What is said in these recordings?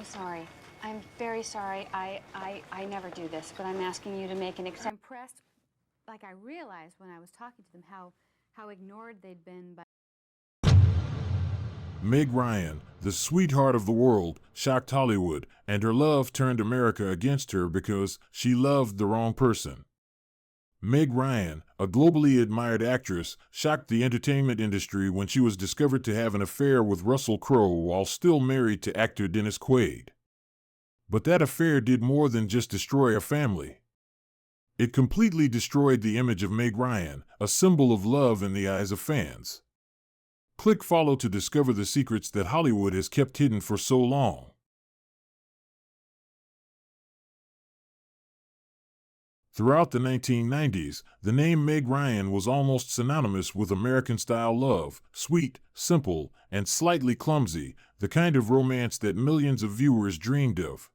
sorry. I'm very sorry. I never do this, but I'm asking you to make an exception. Impressed, like I realized when I was talking to them how ignored they'd been by. Meg Ryan, the sweetheart of the world, shocked Hollywood, and her love turned America against her because she loved the wrong person. Meg Ryan, a globally admired actress, shocked the entertainment industry when she was discovered to have an affair with Russell Crowe while still married to actor Dennis Quaid. But that affair did more than just destroy a family. It completely destroyed the image of Meg Ryan, a symbol of love in the eyes of fans. Click follow to discover the secrets that Hollywood has kept hidden for so long. Throughout the 1990s, the name Meg Ryan was almost synonymous with American-style love, sweet, simple, and slightly clumsy, the kind of romance that millions of viewers dreamed of.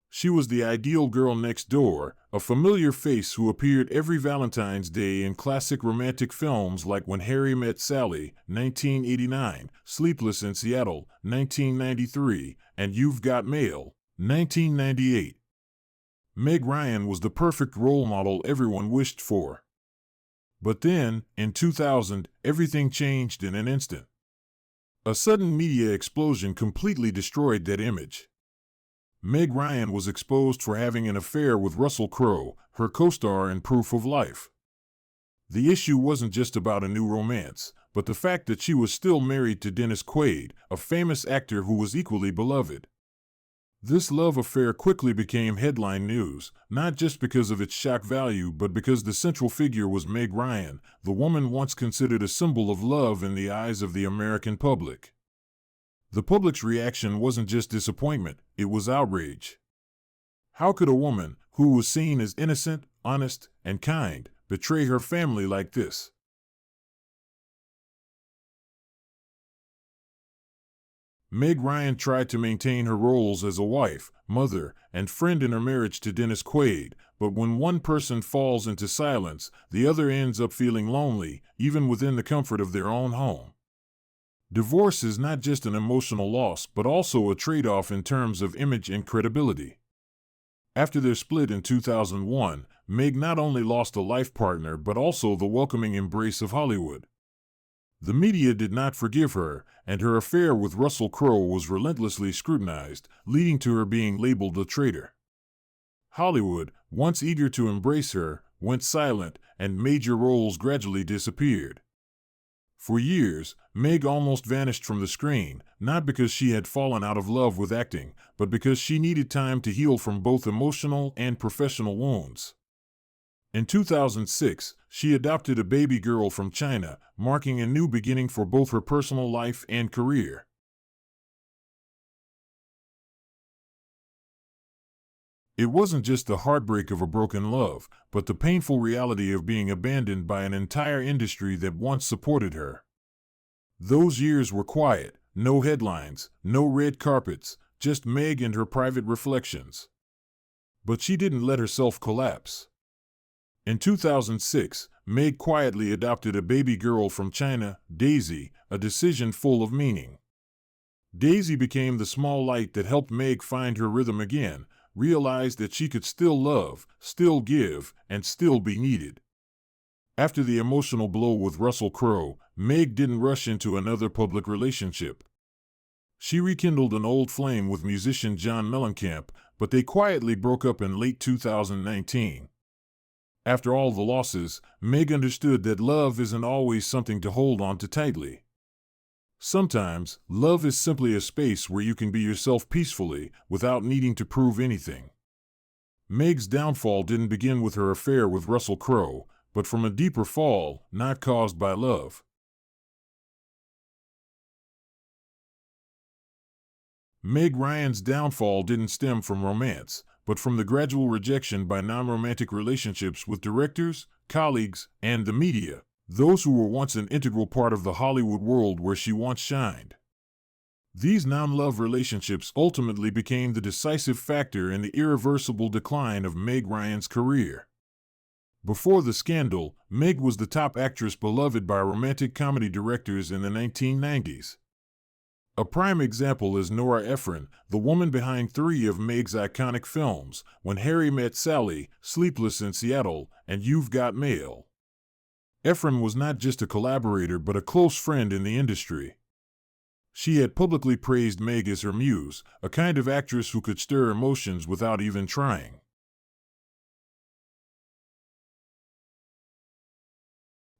She was the ideal girl next door, a familiar face who appeared every Valentine's Day in classic romantic films like When Harry Met Sally, 1989, Sleepless in Seattle, 1993, and You've Got Mail, 1998. Meg Ryan was the perfect role model everyone wished for. But then, in 2000, everything changed in an instant. A sudden media explosion completely destroyed that image. Meg Ryan was exposed for having an affair with Russell Crowe, her co-star in Proof of Life. The issue wasn't just about a new romance, but the fact that she was still married to Dennis Quaid, a famous actor who was equally beloved. This love affair quickly became headline news, not just because of its shock value but because the central figure was Meg Ryan, the woman once considered a symbol of love in the eyes of the American public. The public's reaction wasn't just disappointment, it was outrage. How could a woman, who was seen as innocent, honest, and kind, betray her family like this? Meg Ryan tried to maintain her roles as a wife, mother, and friend in her marriage to Dennis Quaid, but when one person falls into silence, the other ends up feeling lonely, even within the comfort of their own home. Divorce is not just an emotional loss, but also a trade-off in terms of image and credibility. After their split in 2001, Meg not only lost a life partner but also the welcoming embrace of Hollywood. The media did not forgive her, and her affair with Russell Crowe was relentlessly scrutinized, leading to her being labeled a traitor. Hollywood, once eager to embrace her, went silent, and major roles gradually disappeared. For years, Meg almost vanished from the screen, not because she had fallen out of love with acting, but because she needed time to heal from both emotional and professional wounds. In 2006, she adopted a baby girl from China, marking a new beginning for both her personal life and career. It wasn't just the heartbreak of a broken love, but the painful reality of being abandoned by an entire industry that once supported her. Those years were quiet, no headlines, no red carpets, just Meg and her private reflections. But she didn't let herself collapse. In 2006, Meg quietly adopted a baby girl from China, Daisy, a decision full of meaning. Daisy became the small light that helped Meg find her rhythm again, realize that she could still love, still give, and still be needed. After the emotional blow with Russell Crowe, Meg didn't rush into another public relationship. She rekindled an old flame with musician John Mellencamp, but they quietly broke up in late 2019. After all the losses, Meg understood that love isn't always something to hold on to tightly. Sometimes, love is simply a space where you can be yourself peacefully, without needing to prove anything. Meg's downfall didn't begin with her affair with Russell Crowe, but from a deeper fall, not caused by love. Meg Ryan's downfall didn't stem from romance, but from the gradual rejection by non-romantic relationships with directors, colleagues, and the media. Those who were once an integral part of the Hollywood world where she once shined. These non-love relationships ultimately became the decisive factor in the irreversible decline of Meg Ryan's career. Before the scandal, Meg was the top actress beloved by romantic comedy directors in the 1990s. A prime example is Nora Ephron, the woman behind three of Meg's iconic films, When Harry Met Sally, Sleepless in Seattle, and You've Got Mail. Ephron was not just a collaborator but a close friend in the industry. She had publicly praised Meg as her muse, a kind of actress who could stir emotions without even trying.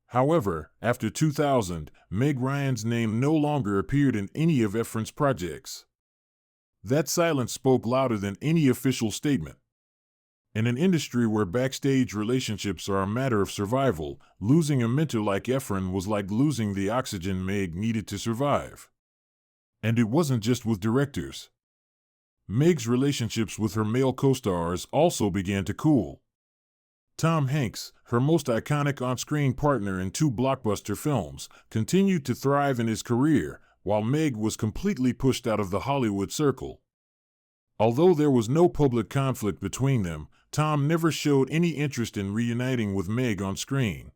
However, after 2000, Meg Ryan's name no longer appeared in any of Ephron's projects. That silence spoke louder than any official statement. In an industry where backstage relationships are a matter of survival, losing a mentor like Ephron was like losing the oxygen Meg needed to survive. And it wasn't just with directors. Meg's relationships with her male co-stars also began to cool. Tom Hanks, her most iconic on-screen partner in two blockbuster films, continued to thrive in his career, while Meg was completely pushed out of the Hollywood circle. Although there was no public conflict between them, Tom never showed any interest in reuniting with Meg on screen.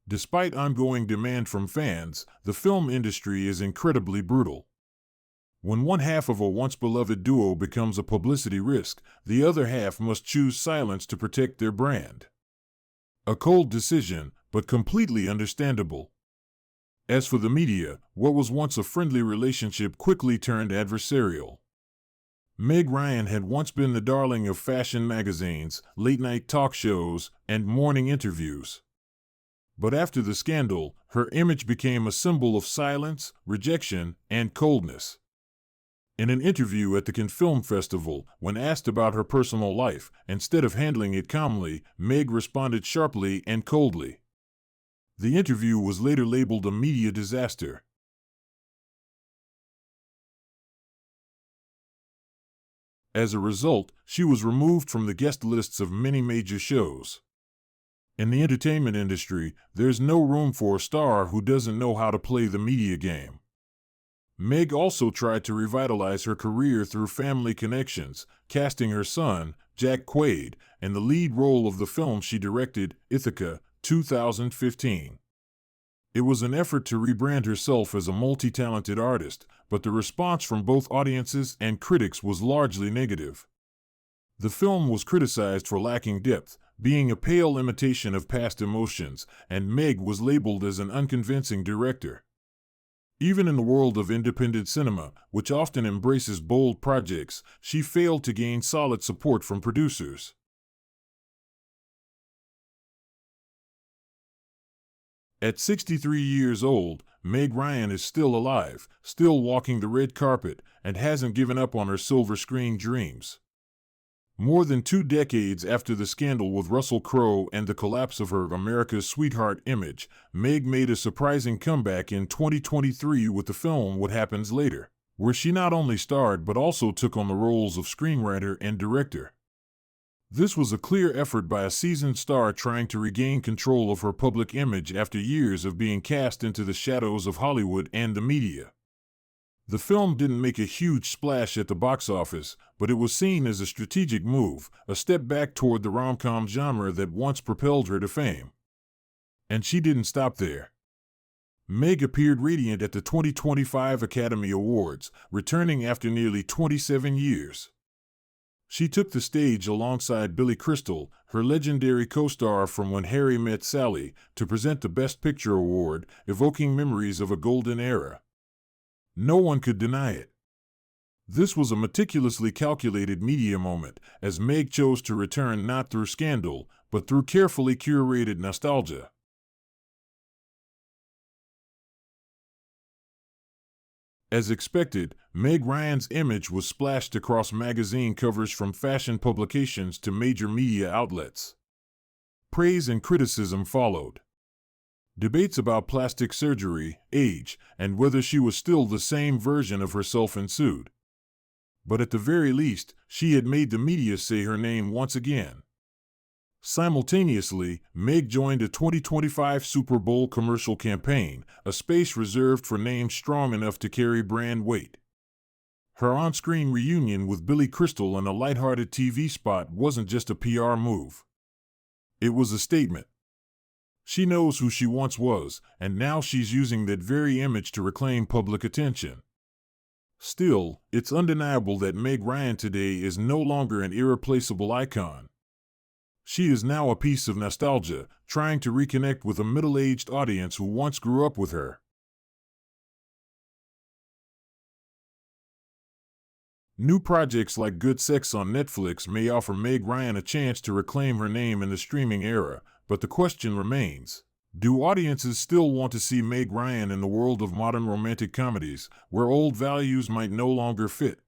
Despite ongoing demand from fans, the film industry is incredibly brutal. When one half of a once-beloved duo becomes a publicity risk, the other half must choose silence to protect their brand. A cold decision, but completely understandable. As for the media, what was once a friendly relationship quickly turned adversarial. Meg Ryan had once been the darling of fashion magazines, late-night talk shows, and morning interviews. But after the scandal, her image became a symbol of silence, rejection, and coldness. In an interview at the Cannes Film Festival, when asked about her personal life, instead of handling it calmly, Meg responded sharply and coldly. The interview was later labeled a media disaster. As a result, she was removed from the guest lists of many major shows. In the entertainment industry, there's no room for a star who doesn't know how to play the media game. Meg also tried to revitalize her career through family connections, casting her son, Jack Quaid, in the lead role of the film she directed, Ithaca, 2015. It was an effort to rebrand herself as a multi-talented artist, but the response from both audiences and critics was largely negative. The film was criticized for lacking depth, being a pale imitation of past emotions, and Meg was labeled as an unconvincing director. Even in the world of independent cinema, which often embraces bold projects, she failed to gain solid support from producers. At 63 years old, Meg Ryan is still alive, still walking the red carpet, and hasn't given up on her silver screen dreams. More than 2 decades after the scandal with Russell Crowe and the collapse of her America's Sweetheart image, Meg made a surprising comeback in 2023 with the film What Happens Later, where she not only starred but also took on the roles of screenwriter and director. This was a clear effort by a seasoned star trying to regain control of her public image after years of being cast into the shadows of Hollywood and the media. The film didn't make a huge splash at the box office, but it was seen as a strategic move, a step back toward the romcom genre that once propelled her to fame. And she didn't stop there. Meg appeared radiant at the 2025 Academy Awards, returning after nearly 27 years. She took the stage alongside Billy Crystal, her legendary co-star from When Harry Met Sally, to present the Best Picture award, evoking memories of a golden era. No one could deny it. This was a meticulously calculated media moment, as Meg chose to return not through scandal, but through carefully curated nostalgia. As expected, Meg Ryan's image was splashed across magazine covers from fashion publications to major media outlets. Praise and criticism followed. Debates about plastic surgery, age, and whether she was still the same version of herself ensued. But at the very least, she had made the media say her name once again. Simultaneously, Meg joined a 2025 Super Bowl commercial campaign, a space reserved for names strong enough to carry brand weight. Her on-screen reunion with Billy Crystal in a lighthearted TV spot wasn't just a PR move. It was a statement. She knows who she once was, and now she's using that very image to reclaim public attention. Still, it's undeniable that Meg Ryan today is no longer an irreplaceable icon. She is now a piece of nostalgia, trying to reconnect with a middle-aged audience who once grew up with her. New projects like Good Sex on Netflix may offer Meg Ryan a chance to reclaim her name in the streaming era, but the question remains: do audiences still want to see Meg Ryan in the world of modern romantic comedies, where old values might no longer fit?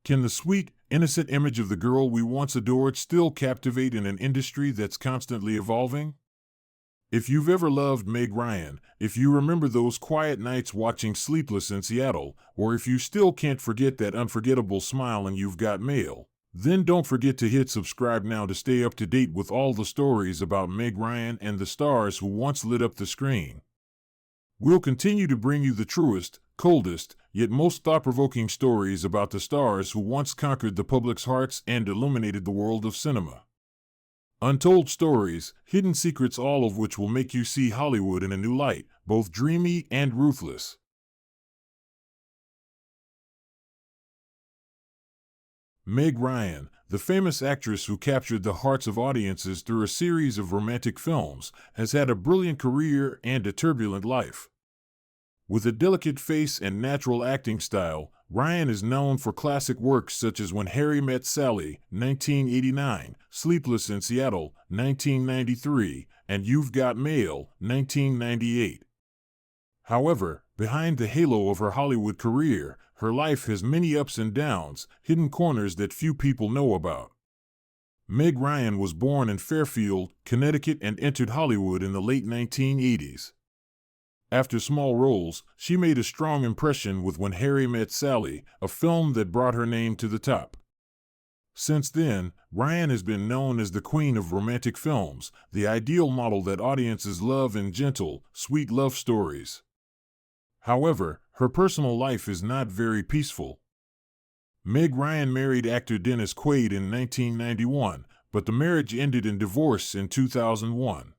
Can the sweet, innocent image of the girl we once adored still captivate in an industry that's constantly evolving? If you've ever loved Meg Ryan, if you remember those quiet nights watching Sleepless in Seattle, or if you still can't forget that unforgettable smile in You've Got Mail, then don't forget to hit subscribe now to stay up to date with all the stories about Meg Ryan and the stars who once lit up the screen. We'll continue to bring you the truest, coldest, yet most thought-provoking stories about the stars who once conquered the public's hearts and illuminated the world of cinema. Untold stories, hidden secrets, all of which will make you see Hollywood in a new light, both dreamy and ruthless. Meg Ryan, the famous actress who captured the hearts of audiences through a series of romantic films, has had a brilliant career and a turbulent life. With a delicate face and natural acting style, Ryan is known for classic works such as When Harry Met Sally, 1989, Sleepless in Seattle, 1993, and You've Got Mail, 1998. However, behind the halo of her Hollywood career, her life has many ups and downs, hidden corners that few people know about. Meg Ryan was born in Fairfield, Connecticut, and entered Hollywood in the late 1980s. After small roles, she made a strong impression with When Harry Met Sally, a film that brought her name to the top. Since then, Ryan has been known as the queen of romantic films, the ideal model that audiences love in gentle, sweet love stories. However, her personal life is not very peaceful. Meg Ryan married actor Dennis Quaid in 1991, but the marriage ended in divorce in 2001.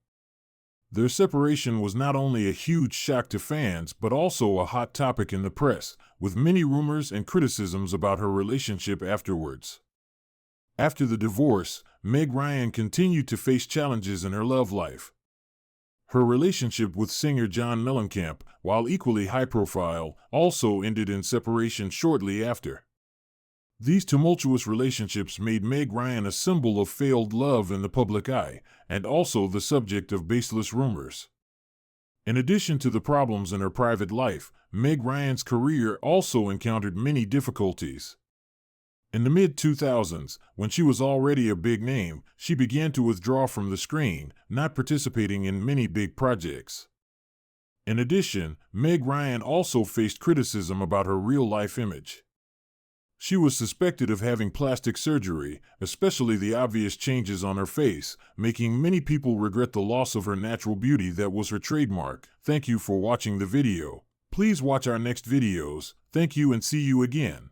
Their separation was not only a huge shock to fans but also a hot topic in the press, with many rumors and criticisms about her relationship afterwards. After the divorce, Meg Ryan continued to face challenges in her love life. Her relationship with singer John Mellencamp, while equally high-profile, also ended in separation shortly after. These tumultuous relationships made Meg Ryan a symbol of failed love in the public eye, and also the subject of baseless rumors. In addition to the problems in her private life, Meg Ryan's career also encountered many difficulties. In the mid-2000s, when she was already a big name, she began to withdraw from the screen, not participating in many big projects. In addition, Meg Ryan also faced criticism about her real-life image. She was suspected of having plastic surgery, especially the obvious changes on her face, making many people regret the loss of her natural beauty that was her trademark. Thank you for watching the video. Please watch our next videos. Thank you and see you again.